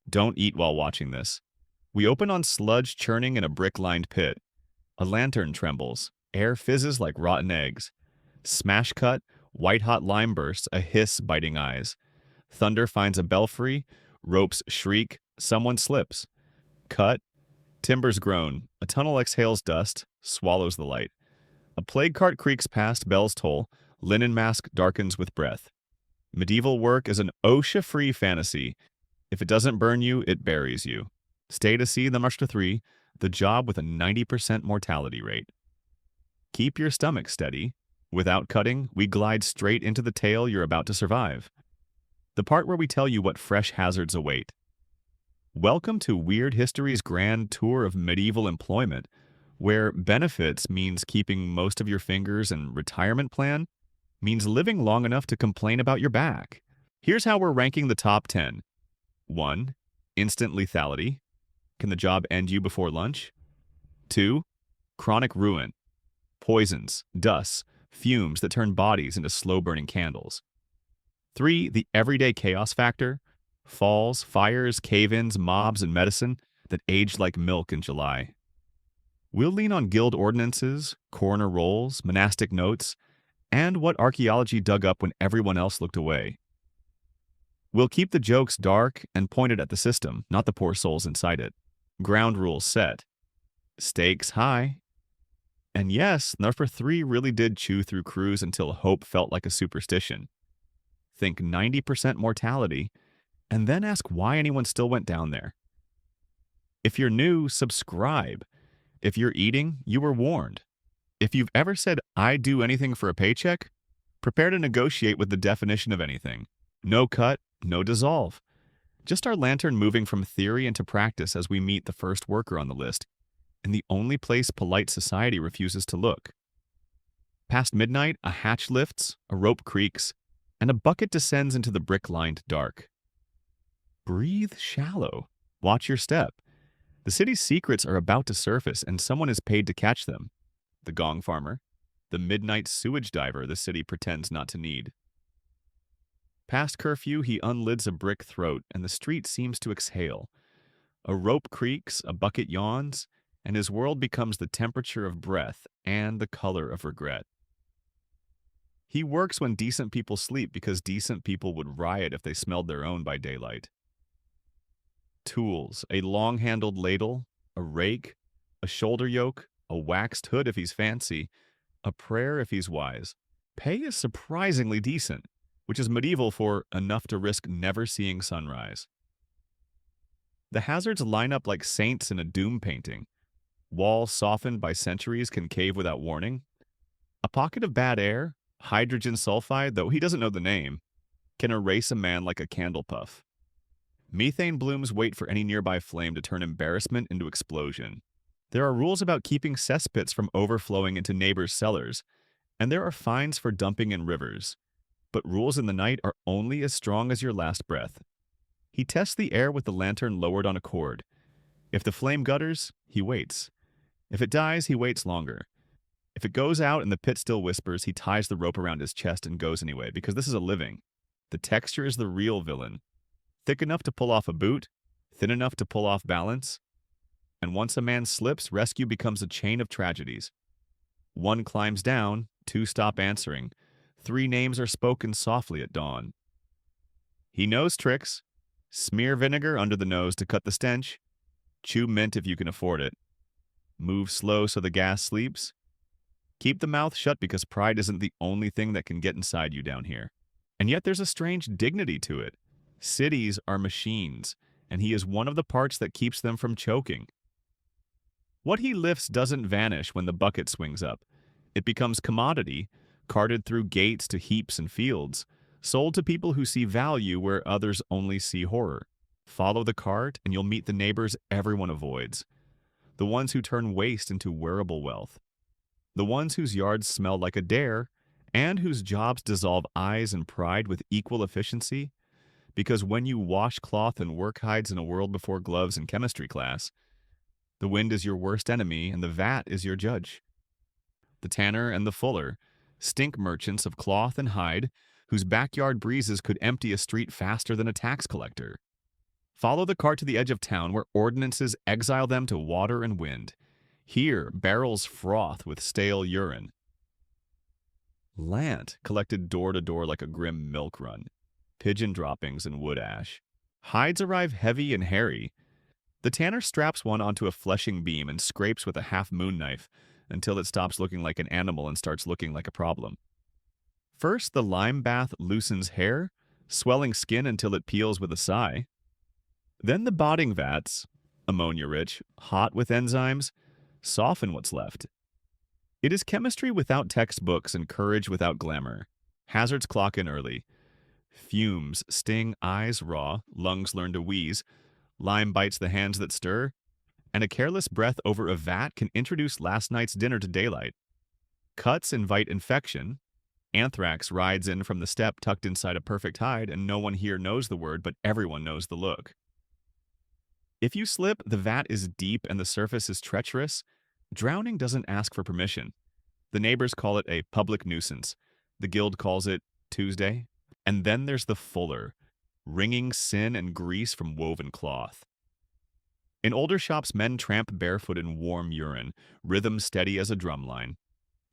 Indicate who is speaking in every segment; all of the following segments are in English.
Speaker 1: Don't eat while watching this. We open on sludge churning in a brick-lined pit. A lantern trembles. Air fizzes like rotten eggs. Smash cut, white-hot lime bursts, a hiss biting eyes. Thunder finds a belfry, ropes shriek, someone slips. Cut, timbers groan, a tunnel exhales dust, swallows the light. A plague cart creaks past, bells toll, linen mask darkens with breath. Medieval work is an OSHA-free fantasy. If it doesn't burn you, it buries you. Stay to see the March to 3, the job with a 90% mortality rate. Keep your stomach steady. Without cutting, we glide straight into the tale you're about to survive. The part where we tell you what fresh hazards await. Welcome to Weird History's grand tour of medieval employment, where benefits means keeping most of your fingers and retirement plan means living long enough to complain about your back. Here's how we're ranking the top 10. 1. Instant lethality. Can the job end you before lunch? 2. Chronic ruin. Poisons, dusts, fumes that turn bodies into slow-burning candles. 3. The everyday chaos factor. Falls, fires, cave-ins, mobs, and medicine that aged like milk in July. We'll lean on guild ordinances, coroner rolls, monastic notes, and what archaeology dug up when everyone else looked away. We'll keep the jokes dark and pointed at the system, not the poor souls inside it. Ground rules set. Stakes high. And yes, number 3 really did chew through crews until hope felt like a superstition. Think 90% mortality, and then ask why anyone still went down there. If you're new, subscribe. If you're eating, you were warned. If you've ever said, "I'd do anything for a paycheck," prepare to negotiate with the definition of anything. No cut, no dissolve. Just our lantern moving from theory into practice as we meet the first worker on the list, in the only place polite society refuses to look. Past midnight, a hatch lifts, a rope creaks, and a bucket descends into the brick-lined dark. Breathe shallow. Watch your step. The city's secrets are about to surface, and someone is paid to catch them. The gong farmer, the midnight sewage diver the city pretends not to need. Past curfew, he unlids a brick throat, and the street seems to exhale. A rope creaks, a bucket yawns, and his world becomes the temperature of breath and the color of regret. He works when decent people sleep because decent people would riot if they smelled their own by daylight. Tools, a long-handled ladle, a rake, a shoulder yoke, a waxed hood if he's fancy, a prayer if he's wise. Pay is surprisingly decent, which is medieval for enough to risk never seeing sunrise. The hazards line up like saints in a doom painting. Walls softened by centuries can cave without warning. A pocket of bad air, hydrogen sulfide, though he doesn't know the name, can erase a man like a candle puff. Methane blooms wait for any nearby flame to turn embarrassment into explosion. There are rules about keeping cesspits from overflowing into neighbors' cellars, and there are fines for dumping in rivers. But rules in the night are only as strong as your last breath. He tests the air with the lantern lowered on a cord. If the flame gutters, he waits. If it dies, he waits longer. If it goes out and the pit still whispers, he ties the rope around his chest and goes anyway, because this is a living. The texture is the real villain. Thick enough to pull off a boot, thin enough to pull off balance. And once a man slips, rescue becomes a chain of tragedies. 1 climbs down, 2 stop answering, 3 names are spoken softly at dawn. He knows tricks. Smear vinegar under the nose to cut the stench. Chew mint if you can afford it. Move slow so the gas sleeps. Keep the mouth shut because pride isn't the only thing that can get inside you down here. And yet there's a strange dignity to it. Cities are machines, and he is one of the parts that keeps them from choking. What he lifts doesn't vanish when the bucket swings up. It becomes commodity, carted through gates to heaps and fields, sold to people who see value where others only see horror. Follow the cart, and you'll meet the neighbors everyone avoids. The ones who turn waste into wearable wealth. The ones whose yards smell like a dare, and whose jobs dissolve eyes and pride with equal efficiency. Because when you wash cloth and work hides in a world before gloves in chemistry class, the wind is your worst enemy and the vat is your judge. The tanner and the fuller, stink merchants of cloth and hide, whose backyard breezes could empty a street faster than a tax collector. Follow the cart to the edge of town where ordinances exile them to water and wind. Here, barrels froth with stale urine. Lant collected door to door like a grim milk run. Pigeon droppings and wood ash. Hides arrive heavy and hairy. The tanner straps one onto a fleshing beam and scrapes with a half-moon knife until it stops looking like an animal and starts looking like a problem. First, the lime bath loosens hair, swelling skin until it peels with a sigh. Then the botting vats, ammonia-rich, hot with enzymes, soften what's left. It is chemistry without textbooks and courage without glamour. Hazards clock in early. Fumes sting eyes raw, lungs learn to wheeze, lime bites the hands that stir, and a careless breath over a vat can introduce last night's dinner to daylight. Cuts invite infection. Anthrax rides in from the steppe tucked inside a perfect hide, and no one here knows the word, but everyone knows the look. If you slip, the vat is deep and the surface is treacherous. Drowning doesn't ask for permission. The neighbors call it a public nuisance. The guild calls it Tuesday. And then there's the fuller, wringing sin and grease from woven cloth. In older shops, men tramp barefoot in warm urine, rhythm steady as a drumline.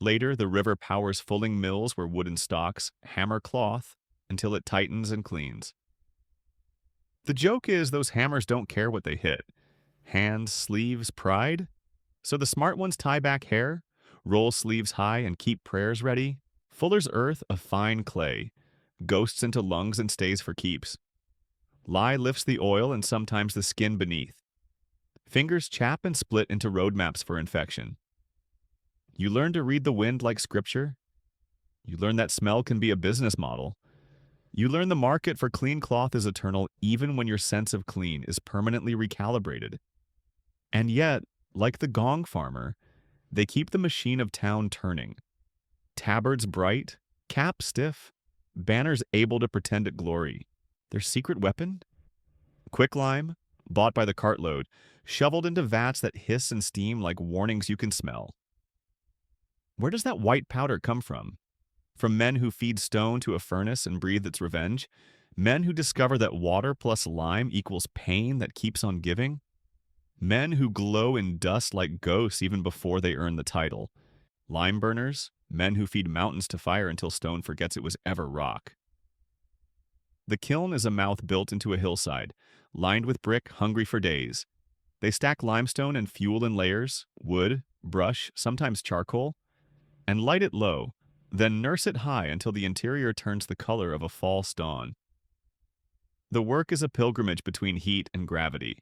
Speaker 1: Later, the river powers fulling mills where wooden stocks hammer cloth until it tightens and cleans. The joke is those hammers don't care what they hit. Hands, sleeves, pride? So the smart ones tie back hair, roll sleeves high, and keep prayers ready. Fuller's earth, a fine clay, ghosts into lungs and stays for keeps. Lye lifts the oil and sometimes the skin beneath. Fingers chap and split into roadmaps for infection. You learn to read the wind like scripture. You learn that smell can be a business model. You learn the market for clean cloth is eternal even when your sense of clean is permanently recalibrated. And yet, like the gong farmer, they keep the machine of town turning. Tabards bright, cap stiff, banners able to pretend at glory. Their secret weapon? Quicklime, bought by the cartload, shoveled into vats that hiss and steam like warnings you can smell. Where does that white powder come from? From men who feed stone to a furnace and breathe its revenge? Men who discover that water plus lime equals pain that keeps on giving? Men who glow in dust like ghosts even before they earn the title? Lime burners? Men who feed mountains to fire until stone forgets it was ever rock. The kiln is a mouth built into a hillside, lined with brick, hungry for days. They stack limestone and fuel in layers, wood, brush, sometimes charcoal, and light it low, then nurse it high until the interior turns the color of a false dawn. The work is a pilgrimage between heat and gravity,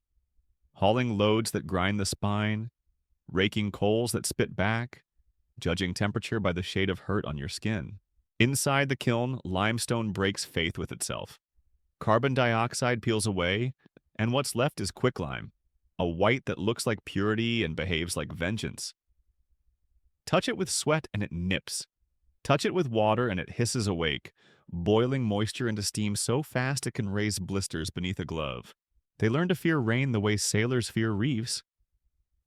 Speaker 1: hauling loads that grind the spine, raking coals that spit back, judging temperature by the shade of hurt on your skin. Inside the kiln, limestone breaks faith with itself. Carbon dioxide peels away, and what's left is quicklime, a white that looks like purity and behaves like vengeance. Touch it with sweat and it nips. Touch it with water and it hisses awake, boiling moisture into steam so fast it can raise blisters beneath a glove. They learn to fear rain the way sailors fear reefs.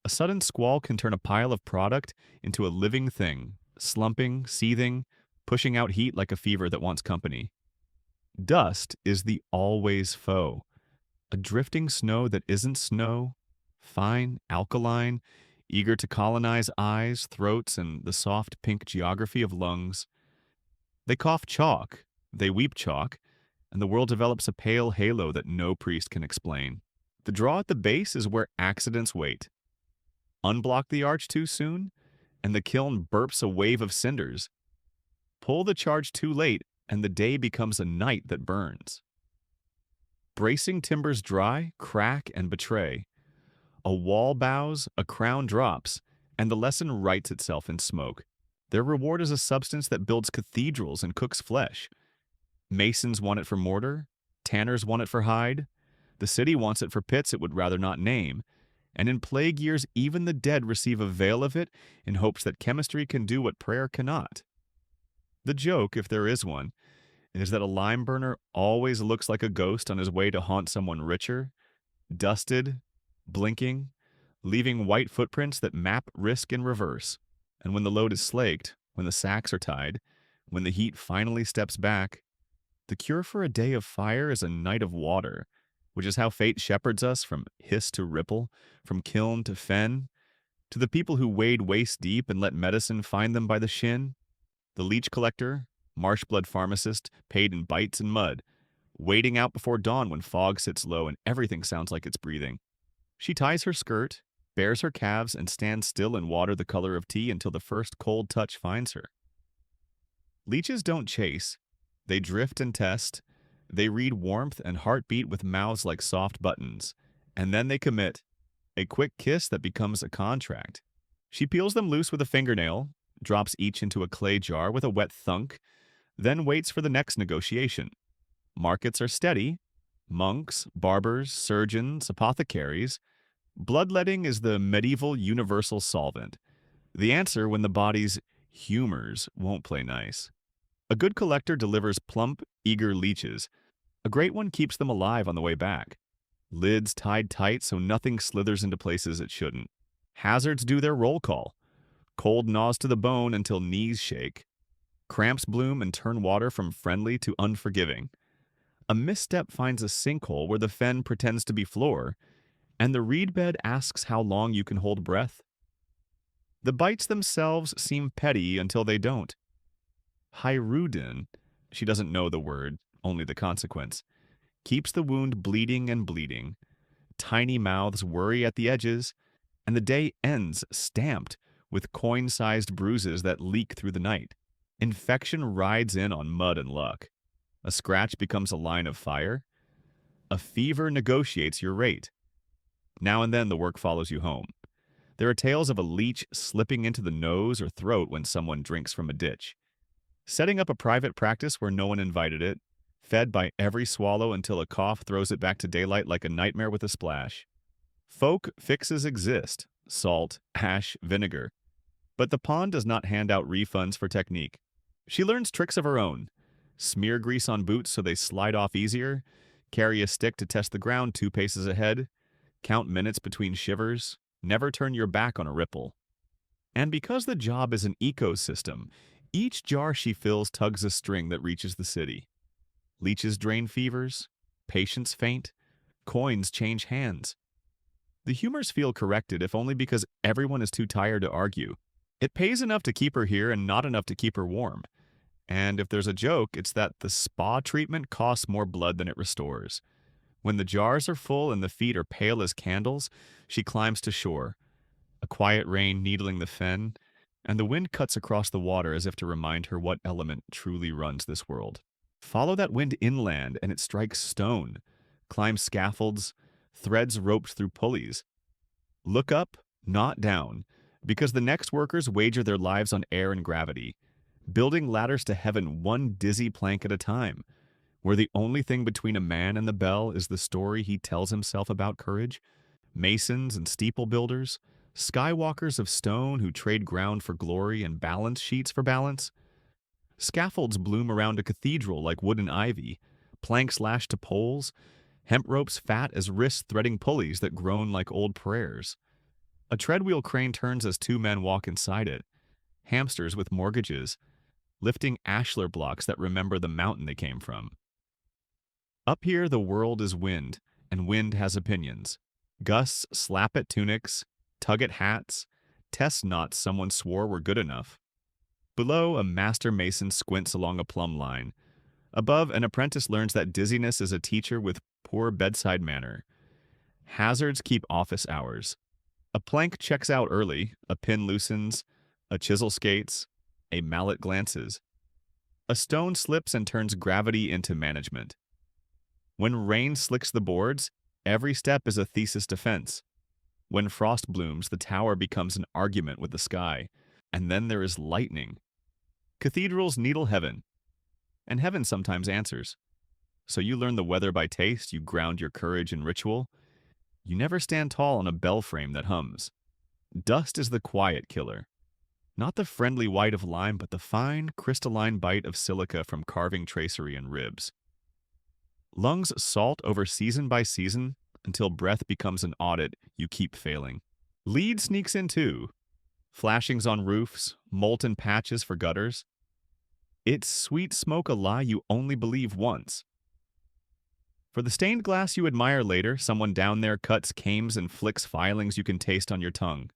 Speaker 1: A sudden squall can turn a pile of product into a living thing, slumping, seething, pushing out heat like a fever that wants company. Dust is the always foe, a drifting snow that isn't snow, fine, alkaline, eager to colonize eyes, throats, and the soft pink geography of lungs. They cough chalk, they weep chalk, and the world develops a pale halo that no priest can explain. The draw at the base is where accidents wait. Unblock the arch too soon, and the kiln burps a wave of cinders. Pull the charge too late, and the day becomes a night that burns. Bracing timbers dry, crack, and betray. A wall bows, a crown drops, and the lesson writes itself in smoke. Their reward is a substance that builds cathedrals and cooks flesh. Masons want it for mortar, tanners want it for hide, the city wants it for pits it would rather not name, and in plague years even the dead receive a veil of it in hopes that chemistry can do what prayer cannot. The joke, if there is one, is that a lime burner always looks like a ghost on his way to haunt someone richer, dusted, blinking, leaving white footprints that map risk in reverse. And when the load is slaked, when the sacks are tied, when the heat finally steps back, the cure for a day of fire is a night of water, which is how fate shepherds us from hiss to ripple, from kiln to fen, to the people who wade waist deep and let medicine find them by the shin, the leech collector, marsh blood pharmacist, paid in bites and mud, waiting out before dawn when fog sits low and everything sounds like it's breathing. She ties her skirt, bares her calves, and stands still in water the color of tea until the first cold touch finds her. Leeches don't chase. They drift and test. They read warmth and heartbeat with mouths like soft buttons. And then they commit. A quick kiss that becomes a contract. She peels them loose with a fingernail, drops each into a clay jar with a wet thunk, then waits for the next negotiation. Markets are steady. Monks, barbers, surgeons, apothecaries. Bloodletting is the medieval universal solvent. The answer when the body's humors won't play nice. A good collector delivers plump, eager leeches. A great one keeps them alive on the way back. Lids tied tight so nothing slithers into places it shouldn't. Hazards do their roll call. Cold gnaws to the bone until knees shake. Cramps bloom and turn water from friendly to unforgiving. A misstep finds a sinkhole where the fen pretends to be floor, and the reed bed asks how long you can hold breath. The bites themselves seem petty until they don't. Hyrudin, she doesn't know the word, only the consequence, keeps the wound bleeding and bleeding. Tiny mouths worry at the edges, and the day ends stamped with coin-sized bruises that leak through the night. Infection rides in on mud and luck. A scratch becomes a line of fire. A fever negotiates your rate. Now and then the work follows you home. There are tales of a leech slipping into the nose or throat when someone drinks from a ditch. Setting up a private practice where no one invited it, fed by every swallow until a cough throws it back to daylight like a nightmare with a splash. Folk fixes exist, salt, ash, vinegar. But the pond does not hand out refunds for technique. She learns tricks of her own. Smear grease on boots so they slide off easier, carry a stick to test the ground 2 paces ahead, count minutes between shivers, never turn your back on a ripple. And because the job is an ecosystem, each jar she fills tugs a string that reaches the city. Leeches drain fevers, patients faint, coins change hands. The humors feel corrected if only because everyone is too tired to argue. It pays enough to keep her here and not enough to keep her warm. And if there's a joke, it's that the spa treatment costs more blood than it restores. When the jars are full and the feet are pale as candles, she climbs to shore. A quiet rain needling the fen, and the wind cuts across the water as if to remind her what element truly runs this world. Follow that wind inland and it strikes stone. Climb scaffolds, threads roped through pulleys. Look up, not down, because the next workers wager their lives on air and gravity, building ladders to heaven one dizzy plank at a time, where the only thing between a man and the bell is the story he tells himself about courage. Masons and steeple builders, skywalkers of stone who trade ground for glory and balance sheets for balance. Scaffolds bloom around a cathedral like wooden ivy, planks lashed to poles, hemp ropes fat as wrists threading pulleys that groan like old prayers. A treadwheel crane turns as 2 men walk inside it, hamsters with mortgages, lifting ashlar blocks that remember the mountain they came from. Up here the world is wind, and wind has opinions. Gusts slap at tunics, tug at hats, test knots someone swore were good enough. Below, a master mason squints along a plumb line. Above, an apprentice learns that dizziness is a teacher with poor bedside manner. Hazards keep office hours. A plank checks out early, a pin loosens, a chisel skates, a mallet glances. A stone slips and turns gravity into management. When rain slicks the boards, every step is a thesis defense. When frost blooms, the tower becomes an argument with the sky. And then there is lightning. Cathedrals needle heaven, and heaven sometimes answers. So you learn the weather by taste, you ground your courage in ritual. You never stand tall on a bell frame that hums. Dust is the quiet killer. Not the friendly white of lime, but the fine, crystalline bite of silica from carving tracery and ribs. Lungs salt over season by season until breath becomes an audit you keep failing. Lead sneaks in too. Flashings on roofs, molten patches for gutters. It's sweet smoke a lie you only believe once. For the stained glass you admire later, someone down there cuts cames and flicks filings you can taste on your tongue.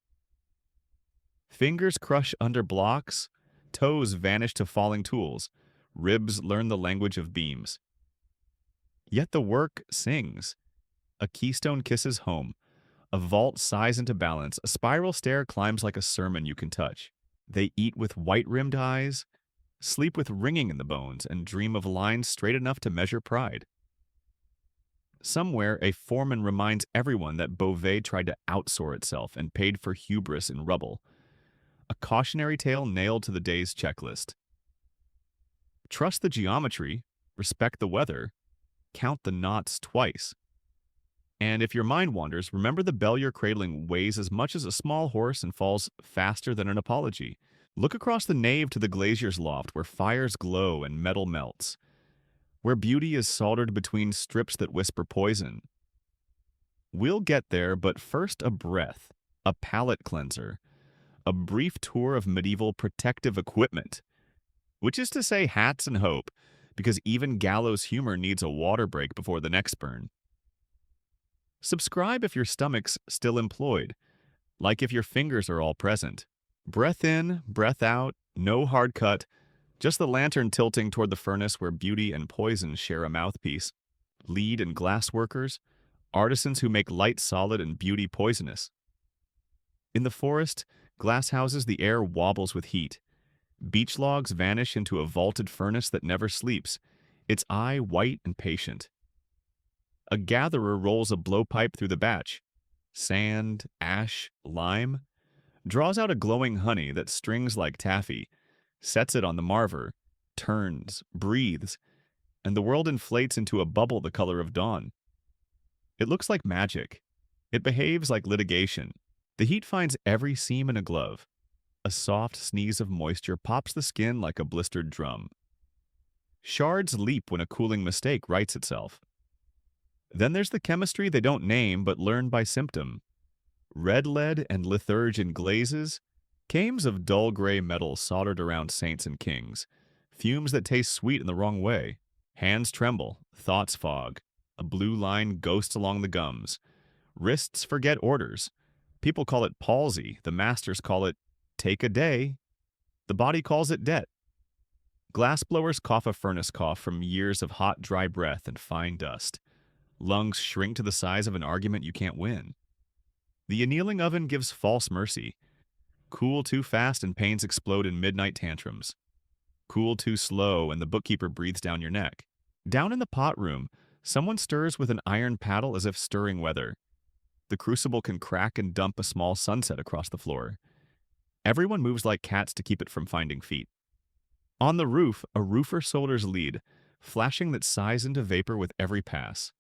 Speaker 1: Fingers crush under blocks, toes vanish to falling tools, ribs learn the language of beams. Yet the work sings. A keystone kisses home. A vault sighs into balance. A spiral stair climbs like a sermon you can touch. They eat with white-rimmed eyes, sleep with ringing in the bones, and dream of lines straight enough to measure pride. Somewhere, a foreman reminds everyone that Beauvais tried to outsoar itself and paid for hubris in rubble. A cautionary tale nailed to the day's checklist. Trust the geometry, respect the weather, count the knots twice. And if your mind wanders, remember the bell you're cradling weighs as much as a small horse and falls faster than an apology. Look across the nave to the glazier's loft where fires glow and metal melts, where beauty is soldered between strips that whisper poison. We'll get there, but first a breath, a palate cleanser, a brief tour of medieval protective equipment, which is to say hats and hope, because even gallows humor needs a water break before the next burn. Subscribe if your stomach's still employed, like if your fingers are all present. Breath in, breath out, no hard cut, just the lantern tilting toward the furnace where beauty and poison share a mouthpiece. Lead and glass workers, artisans who make light solid and beauty poisonous. In the forest, glass houses, the air wobbles with heat. Beech logs vanish into a vaulted furnace that never sleeps, its eye white and patient. A gatherer rolls a blowpipe through the batch. Sand, ash, lime. Draws out a glowing honey that strings like taffy, sets it on the marver, turns, breathes, and the world inflates into a bubble the color of dawn. It looks like magic. It behaves like litigation. The heat finds every seam in a glove. A soft sneeze of moisture pops the skin like a blistered drum. Shards leap when a cooling mistake rights itself. Then there's the chemistry they don't name but learn by symptom. Red lead and litharge in glazes, cames of dull gray metal soldered around saints and kings, fumes that taste sweet in the wrong way. Hands tremble, thoughts fog, a blue line ghosts along the gums. Wrists forget orders. People call it palsy, the masters call it take a day. The body calls it debt. Glassblowers cough a furnace cough from years of hot, dry breath and fine dust. Lungs shrink to the size of an argument you can't win. The annealing oven gives false mercy. Cool too fast and pains explode in midnight tantrums. Cool too slow and the bookkeeper breathes down your neck. Down in the pot room, someone stirs with an iron paddle as if stirring weather. The crucible can crack and dump a small sunset across the floor. Everyone moves like cats to keep it from finding feet. On the roof, a roofer solders lead, flashing that sighs into vapor with every pass.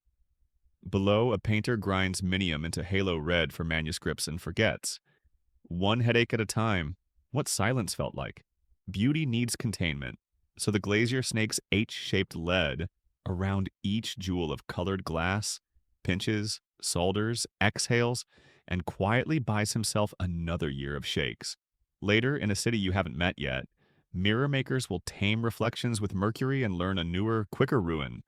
Speaker 1: Below, a painter grinds minium into halo red for manuscripts and forgets. One headache at a time, what silence felt like. Beauty needs containment, so the glazier snakes H-shaped lead around each jewel of colored glass, pinches, solders, exhales, and quietly buys himself another year of shakes. Later, in a city you haven't met yet, mirror makers will tame reflections with mercury and learn a newer, quicker ruin,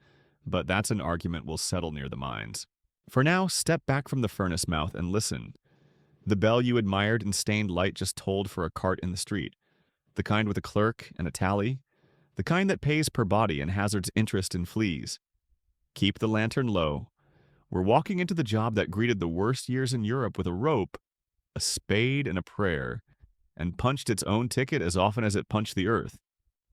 Speaker 1: but that's an argument we'll settle near the mines. For now, step back from the furnace mouth and listen. The bell you admired in stained light just tolled for a cart in the street, the kind with a clerk and a tally, the kind that pays per body and hazards interest in fleas. Keep the lantern low. We're walking into the job that greeted the worst years in Europe with a rope, a spade, and a prayer, and punched its own ticket as often as it punched the earth.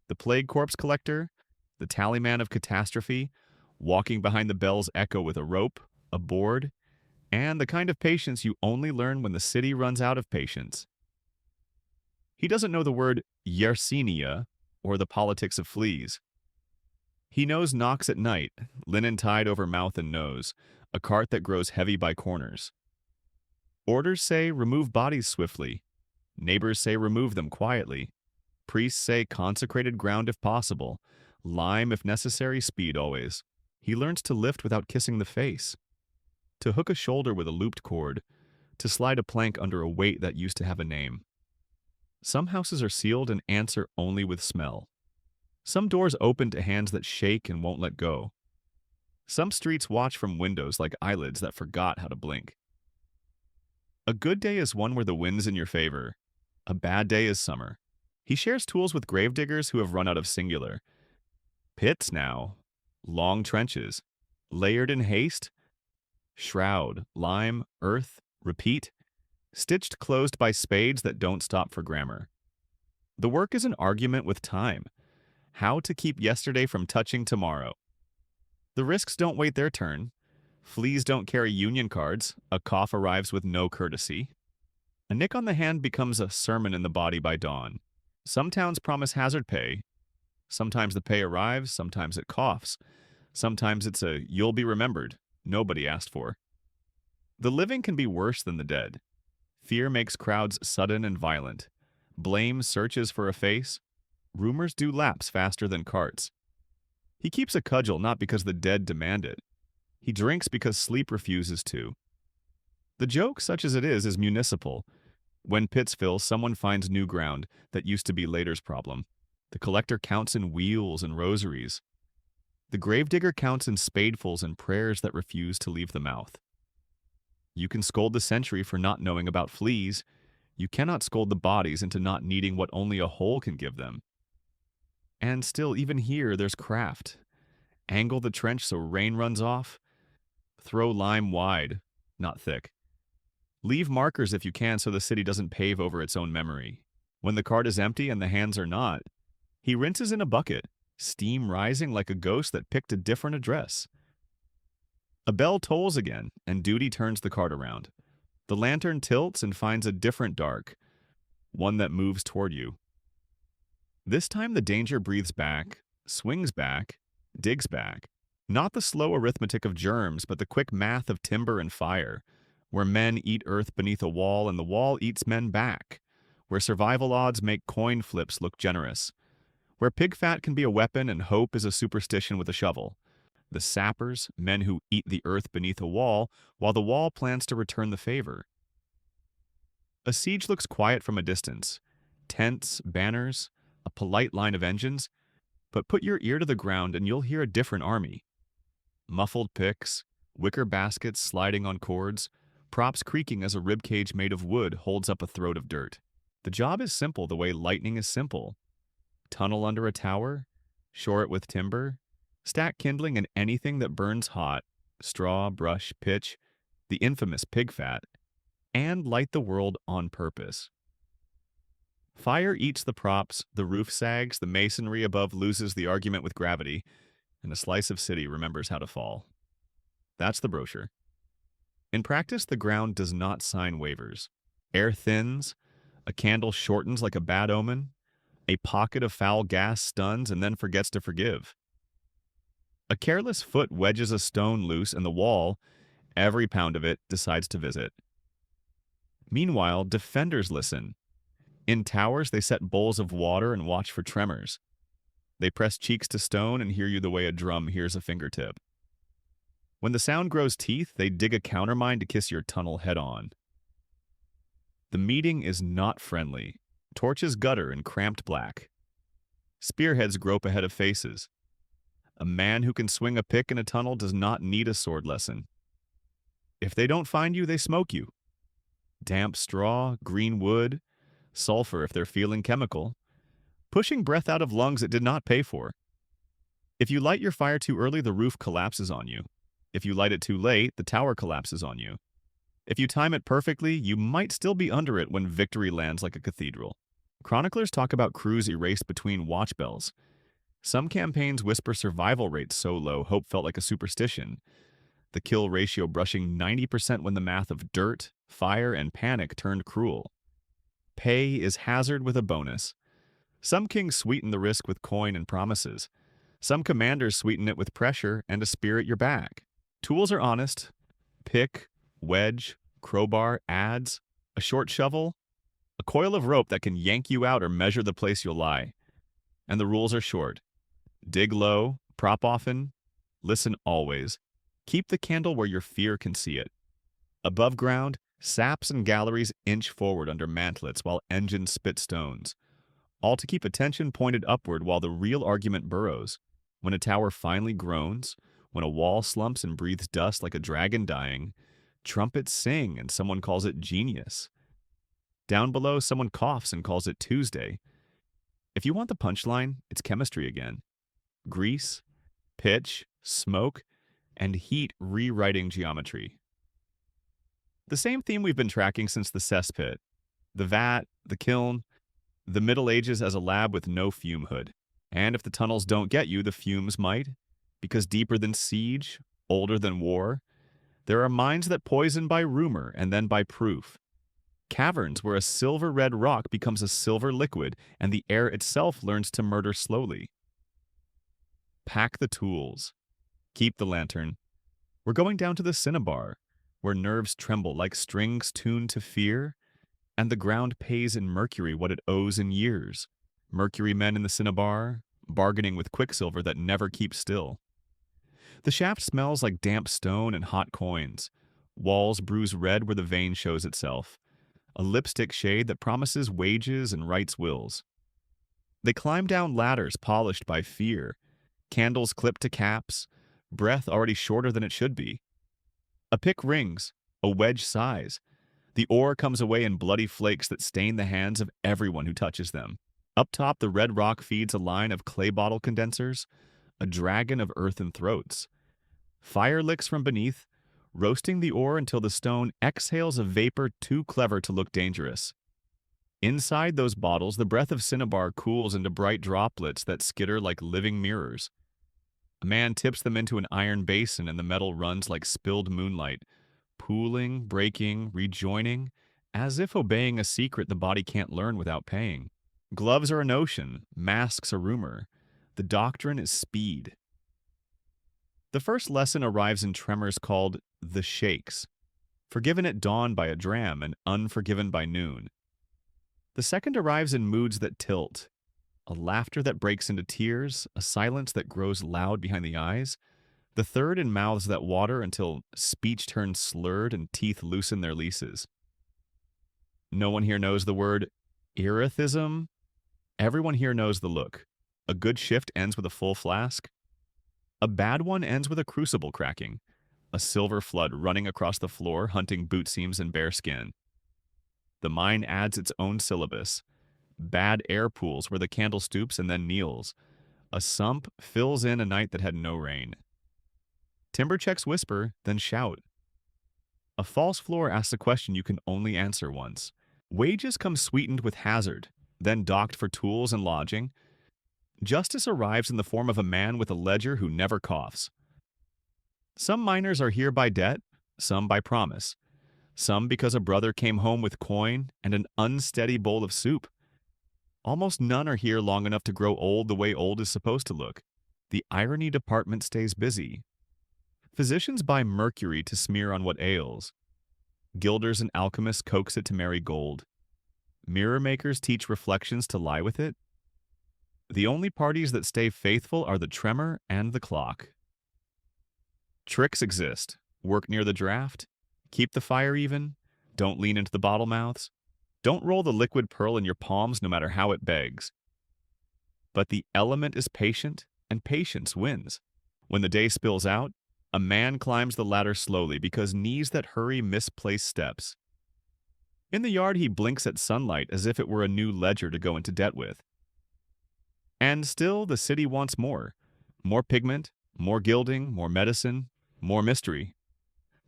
Speaker 1: The plague corpse collector, the tallyman of catastrophe, walking behind the bell's echo with a rope, a board, and the kind of patience you only learn when the city runs out of patience. He doesn't know the word Yersinia or the politics of fleas. He knows knocks at night, linen tied over mouth and nose, a cart that grows heavy by corners. Orders say remove bodies swiftly. Neighbors say remove them quietly. Priests say consecrated ground if possible. Lime if necessary, speed always. He learns to lift without kissing the face, to hook a shoulder with a looped cord, to slide a plank under a weight that used to have a name. Some houses are sealed and answer only with smell. Some doors open to hands that shake and won't let go. Some streets watch from windows like eyelids that forgot how to blink. A good day is one where the wind's in your favor. A bad day is summer. He shares tools with gravediggers who have run out of singular. Pits now. Long trenches. Layered in haste. Shroud. Lime. Earth. Repeat. Stitched closed by spades that don't stop for grammar. The work is an argument with time. How to keep yesterday from touching tomorrow. The risks don't wait their turn. Fleas don't carry union cards. A cough arrives with no courtesy. A nick on the hand becomes a sermon in the body by dawn. Some towns promise hazard pay. Sometimes the pay arrives, sometimes it coughs. Sometimes it's a "you'll be remembered" nobody asked for. The living can be worse than the dead. Fear makes crowds sudden and violent. Blame searches for a face. Rumors do laps faster than carts. He keeps a cudgel not because the dead demand it. He drinks because sleep refuses to. The joke, such as it is municipal. When pits fill, someone finds new ground that used to be later's problem. The collector counts in wheels and rosaries. The gravedigger counts in spadefuls and prayers that refuse to leave the mouth. You can scold the century for not knowing about fleas. You cannot scold the bodies into not needing what only a hole can give them. And still, even here, there's craft. Angle the trench so rain runs off. Throw lime wide, not thick. Leave markers if you can so the city doesn't pave over its own memory. When the cart is empty and the hands are not, he rinses in a bucket, steam rising like a ghost that picked a different address. A bell tolls again, and duty turns the cart around. The lantern tilts and finds a different dark, one that moves toward you. This time the danger breathes back, swings back, digs back. Not the slow arithmetic of germs, but the quick math of timber and fire, where men eat earth beneath a wall and the wall eats men back, where survival odds make coin flips look generous, where pig fat can be a weapon and hope is a superstition with a shovel. The sappers, men who eat the earth beneath a wall, while the wall plans to return the favor. A siege looks quiet from a distance. Tents, banners, a polite line of engines, but put your ear to the ground and you'll hear a different army. Muffled picks, wicker baskets sliding on cords, props creaking as a ribcage made of wood holds up a throat of dirt. The job is simple the way lightning is simple. Tunnel under a tower, shore it with timber, stack kindling and anything that burns hot, straw, brush, pitch, the infamous pig fat, and light the world on purpose. Fire eats the props, the roof sags, the masonry above loses the argument with gravity, and a slice of city remembers how to fall. That's the brochure. In practice, the ground does not sign waivers. Air thins, a candle shortens like a bad omen, a pocket of foul gas stuns and then forgets to forgive. A careless foot wedges a stone loose and the wall, every pound of it, decides to visit. Meanwhile, defenders listen. In towers, they set bowls of water and watch for tremors. They press cheeks to stone and hear you the way a drum hears a fingertip. When the sound grows teeth, they dig a countermine to kiss your tunnel head-on. The meeting is not friendly. Torches gutter and cramped black. Spearheads grope ahead of faces. A man who can swing a pick in a tunnel does not need a sword lesson. If they don't find you, they smoke you. Damp straw, green wood, sulfur if they're feeling chemical. Pushing breath out of lungs it did not pay for. If you light your fire too early, the roof collapses on you. If you light it too late, the tower collapses on you. If you time it perfectly, you might still be under it when victory lands like a cathedral. Chroniclers talk about crews erased between watch bells. Some campaigns whisper survival rates so low hope felt like a superstition. The kill ratio brushing 90% when the math of dirt, fire, and panic turned cruel. Pay is hazard with a bonus. Some kings sweeten the risk with coin and promises. Some commanders sweeten it with pressure and a spear at your back. Tools are honest. Pick, wedge, crowbar, adze, a short shovel, a coil of rope that can yank you out or measure the place you'll lie. And the rules are short. Dig low, prop often, listen always. Keep the candle where your fear can see it. Above ground, saps and galleries inch forward under mantlets while engines spit stones. All to keep attention pointed upward while the real argument burrows. When a tower finally groans, When a wall slumps and breathes dust like a dragon dying, trumpets sing and someone calls it genius. Down below, someone coughs and calls it Tuesday. If you want the punchline, it's chemistry again. Grease, pitch, smoke, and heat rewriting geometry. The same theme we've been tracking since the cesspit. The vat, the kiln, the Middle Ages as a lab with no fume hood. And if the tunnels don't get you, the fumes might. Because deeper than siege, older than war, there are mines that poison by rumor and then by proof. Caverns where a silver red rock becomes a silver liquid and the air itself learns to murder slowly. Pack the tools. Keep the lantern. We're going down to the cinnabar, where nerves tremble like strings tuned to fear, and the ground pays in mercury what it owes in years. Mercury men in the cinnabar, bargaining with quicksilver that never keeps still. The shaft smells like damp stone and hot coins. Walls bruise red where the vein shows itself. A lipstick shade that promises wages and writes wills. They climb down ladders polished by fear, candles clipped to caps, breath already shorter than it should be. A pick rings, a wedge sighs. The ore comes away in bloody flakes that stain the hands of everyone who touches them. Up top, the red rock feeds a line of clay bottle condensers, a dragon of earthen throats. Fire licks from beneath, roasting the ore until the stone exhales a vapor too clever to look dangerous. Inside those bottles, the breath of cinnabar cools into bright droplets that skitter like living mirrors. A man tips them into an iron basin and the metal runs like spilled moonlight, pooling, breaking, rejoining, as if obeying a secret the body can't learn without paying. Gloves are a notion, masks a rumor. The doctrine is speed. The first lesson arrives in tremors called the shakes, forgiven at dawn by a dram and unforgiven by noon. The second arrives in moods that tilt, a laughter that breaks into tears, a silence that grows loud behind the eyes. The third in mouths that water until speech turns slurred and teeth loosen their leases. No one here knows the word erethism. Everyone here knows the look. A good shift ends with a full flask. A bad one ends with a crucible cracking, a silver flood running across the floor hunting boot seams and bare skin. The mine adds its own syllabus. Bad air pools where the candle stoops and then kneels. A sump fills in a night that had no rain. Timber checks whisper, then shout. A false floor asks a question you can only answer once. Wages come sweetened with hazard, then docked for tools and lodging. Justice arrives in the form of a man with a ledger who never coughs. Some miners are here by debt, some by promise. Some because a brother came home with coin and an unsteady bowl of soup. Almost none are here long enough to grow old the way old is supposed to look. The irony department stays busy. Physicians buy mercury to smear on what ails. Gilders and alchemists coax it to marry gold. Mirror makers teach reflections to lie with it. The only parties that stay faithful are the tremor and the clock. Tricks exist. Work near the draft. Keep the fire even. Don't lean into the bottle mouths. Don't roll the liquid pearl in your palms no matter how it begs. But the element is patient, and patience wins. When the day spills out, a man climbs the ladder slowly because knees that hurry misplace steps. In the yard, he blinks at sunlight as if it were a new ledger to go into debt with. And still, the city wants more. More pigment, more gilding, more medicine, more mystery.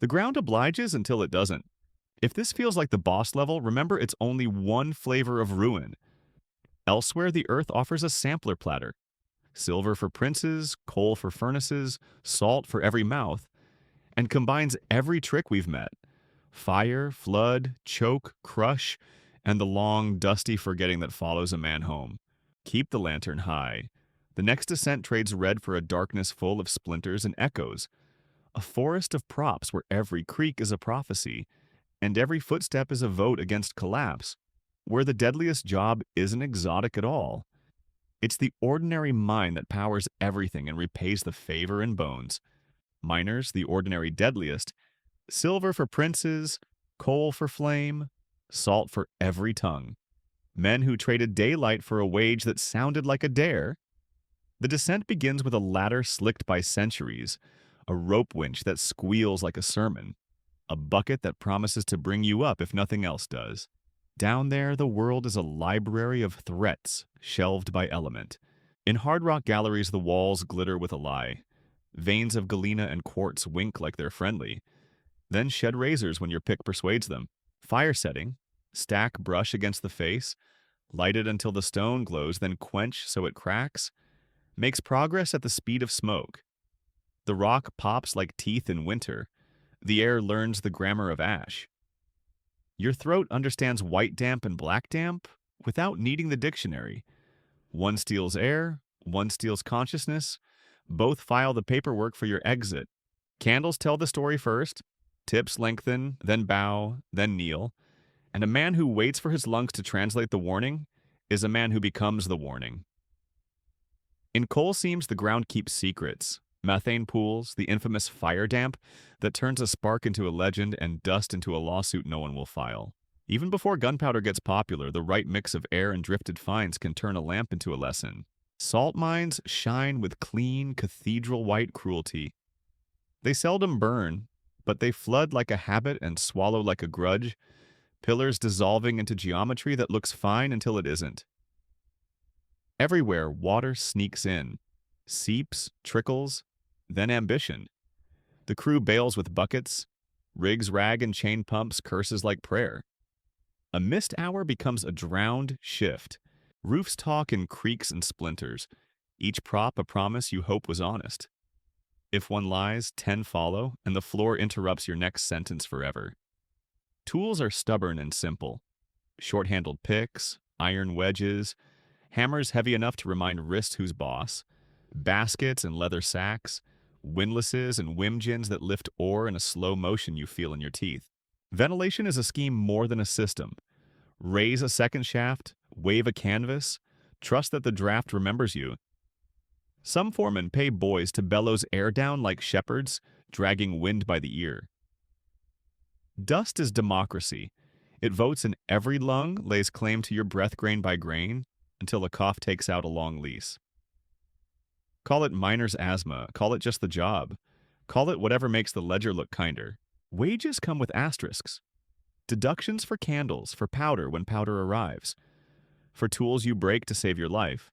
Speaker 1: The ground obliges until it doesn't. If this feels like the boss level, remember it's only one flavor of ruin. Elsewhere, the earth offers a sampler platter. Silver for princes, coal for furnaces, salt for every mouth, and combines every trick we've met. Fire, flood, choke, crush, and the long, dusty forgetting that follows a man home. Keep the lantern high. The next descent trades red for a darkness full of splinters and echoes. A forest of props where every creak is a prophecy, and every footstep is a vote against collapse, where the deadliest job isn't exotic at all. It's the ordinary mine that powers everything and repays the favor in bones. Miners, the ordinary deadliest, silver for princes, coal for flame, salt for every tongue. Men who traded daylight for a wage that sounded like a dare. The descent begins with a ladder slicked by centuries, a rope winch that squeals like a sermon, a bucket that promises to bring you up if nothing else does. Down there, the world is a library of threats shelved by element. In hard rock galleries, the walls glitter with a lie. Veins of galena and quartz wink like they're friendly, then shed razors when your pick persuades them. Fire setting, stack brush against the face, light it until the stone glows, then quench so it cracks, makes progress at the speed of smoke. The rock pops like teeth in winter. The air learns the grammar of ash. Your throat understands white damp and black damp without needing the dictionary. One steals air, one steals consciousness. Both file the paperwork for your exit. Candles tell the story first. Tips lengthen, then bow, then kneel. And a man who waits for his lungs to translate the warning is a man who becomes the warning. In coal seams, the ground keeps secrets. Methane pools, the infamous fire damp that turns a spark into a legend and dust into a lawsuit no one will file. Even before gunpowder gets popular, the right mix of air and drifted fines can turn a lamp into a lesson. Salt mines shine with clean, cathedral-white cruelty. They seldom burn, but they flood like a habit and swallow like a grudge, pillars dissolving into geometry that looks fine until it isn't. Everywhere, water sneaks in, seeps, trickles, then ambition. The crew bails with buckets, rigs rag and chain pumps, curses like prayer. A missed hour becomes a drowned shift. Roofs talk in creaks and splinters, each prop a promise you hope was honest. If one lies, 10 follow, and the floor interrupts your next sentence forever. Tools are stubborn and simple. Short-handled picks, iron wedges, hammers heavy enough to remind wrist who's boss, baskets and leather sacks, windlasses and whimgins that lift ore in a slow motion you feel in your teeth. Ventilation is a scheme more than a system. Raise a second shaft, wave a canvas, trust that the draft remembers you. Some foremen pay boys to bellows air down like shepherds, dragging wind by the ear. Dust is democracy. It votes in every lung, lays claim to your breath grain by grain, until a cough takes out a long lease. Call it miner's asthma, call it just the job. Call it whatever makes the ledger look kinder. Wages come with asterisks. Deductions for candles, for powder when powder arrives. For tools you break to save your life.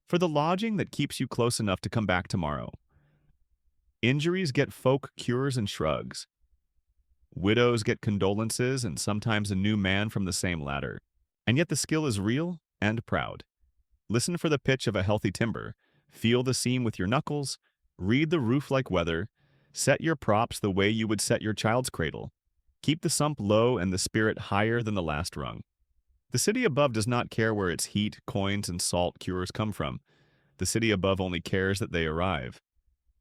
Speaker 1: For the lodging that keeps you close enough to come back tomorrow. Injuries get folk cures and shrugs. Widows get condolences and sometimes a new man from the same ladder. And yet the skill is real and proud. Listen for the pitch of a healthy timber. Feel the seam with your knuckles. Read the roof like weather. Set your props the way you would set your child's cradle. Keep the sump low and the spirit higher than the last rung. The city above does not care where its heat, coins, and salt cures come from. The city above only cares that they arrive.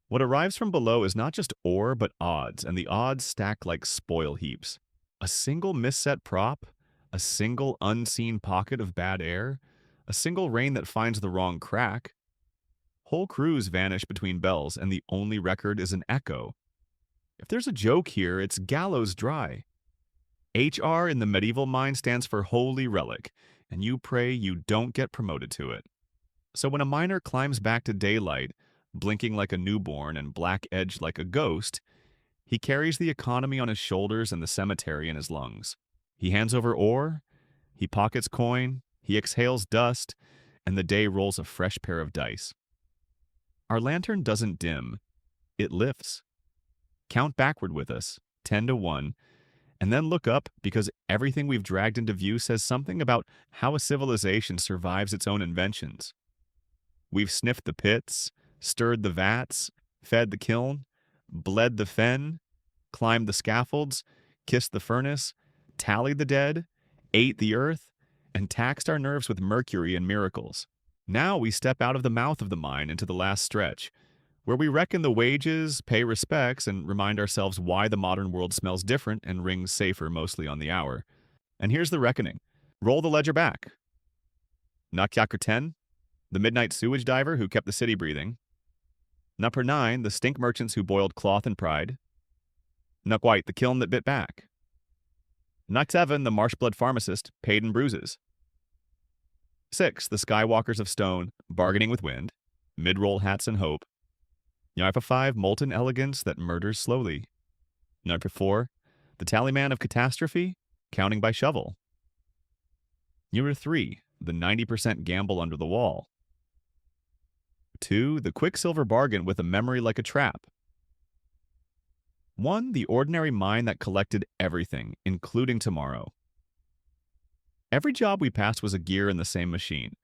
Speaker 1: What arrives from below is not just ore, but odds, and the odds stack like spoil heaps. A single misset prop, a single unseen pocket of bad air, a single rain that finds the wrong crack. Whole crews vanish between bells, and the only record is an echo. If there's a joke here, it's gallows dry. HR in the medieval mind stands for holy relic, and you pray you don't get promoted to it. So when a miner climbs back to daylight, blinking like a newborn and black-edged like a ghost, he carries the economy on his shoulders and the cemetery in his lungs. He hands over ore, he pockets coin, he exhales dust, and the day rolls a fresh pair of dice. Our lantern doesn't dim, it lifts. Count backward with us, 10 to 1, and then look up because everything we've dragged into view says something about how a civilization survives its own inventions. We've sniffed the pits, stirred the vats, fed the kiln, bled the fen, climbed the scaffolds, kissed the furnace, tallied the dead, ate the earth, and taxed our nerves with mercury and miracles. Now we step out of the mouth of the mine into the last stretch, where we reckon the wages, pay respects, and remind ourselves why the modern world smells different and rings safer mostly on the hour. And here's the reckoning. Roll the ledger back. Nutcracker 10, the midnight sewage diver who kept the city breathing. Number 9, the stink merchants who boiled cloth and pride. Nuck White, the kiln that bit back. Nut 7, the marshblood pharmacist, paid in bruises. 6, the skywalkers of stone, bargaining with wind, mid-roll hats and hope. Number 5, molten elegance that murders slowly. Number 4, the tallyman of catastrophe, counting by shovel. Number 3, the 90% gamble under the wall. 2, the quicksilver bargain with a memory like a trap. 1, the ordinary mind that collected everything, including tomorrow. Every job we passed was a gear in the same machine.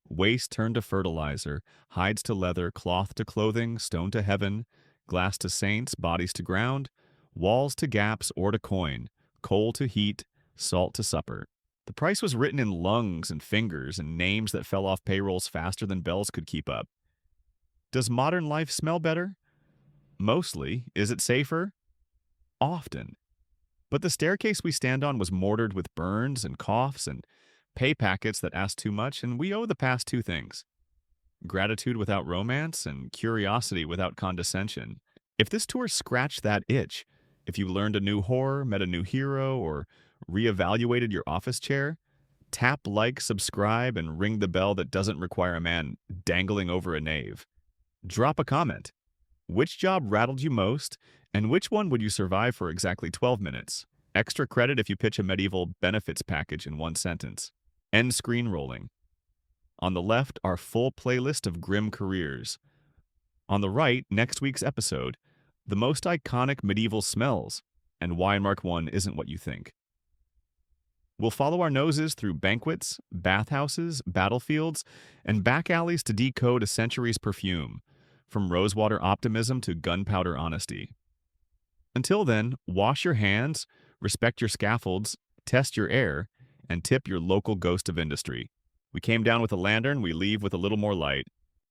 Speaker 1: Waste turned to fertilizer, hides to leather, cloth to clothing, stone to heaven, glass to saints, bodies to ground, walls to gaps or to coin, coal to heat, salt to supper. The price was written in lungs and fingers and names that fell off payrolls faster than bells could keep up. Does modern life smell better? Mostly. Is it safer? Often. But the staircase we stand on was mortared with burns and coughs and pay packets that asked too much, and we owe the past two things: gratitude without romance and curiosity without condescension. If this tour scratched that itch, if you learned a new horror, met a new hero, or reevaluated your office chair, tap like, subscribe, and ring the bell that doesn't require a man dangling over a nave. Drop a comment. Which job rattled you most, and which one would you survive for exactly 12 minutes? Extra credit if you pitch a medieval benefits package in one sentence. End screen rolling. On the left, our full playlist of grim careers. On the right, next week's episode, the most iconic medieval smells, and why Mark 1 isn't what you think. We'll follow our noses through banquets, bathhouses, battlefields, and back alleys to decode a century's perfume, from rosewater optimism to gunpowder honesty. Until then, wash your hands, respect your scaffolds, test your air, and tip your local ghost of industry. We came down with a lantern, we leave with a little more light.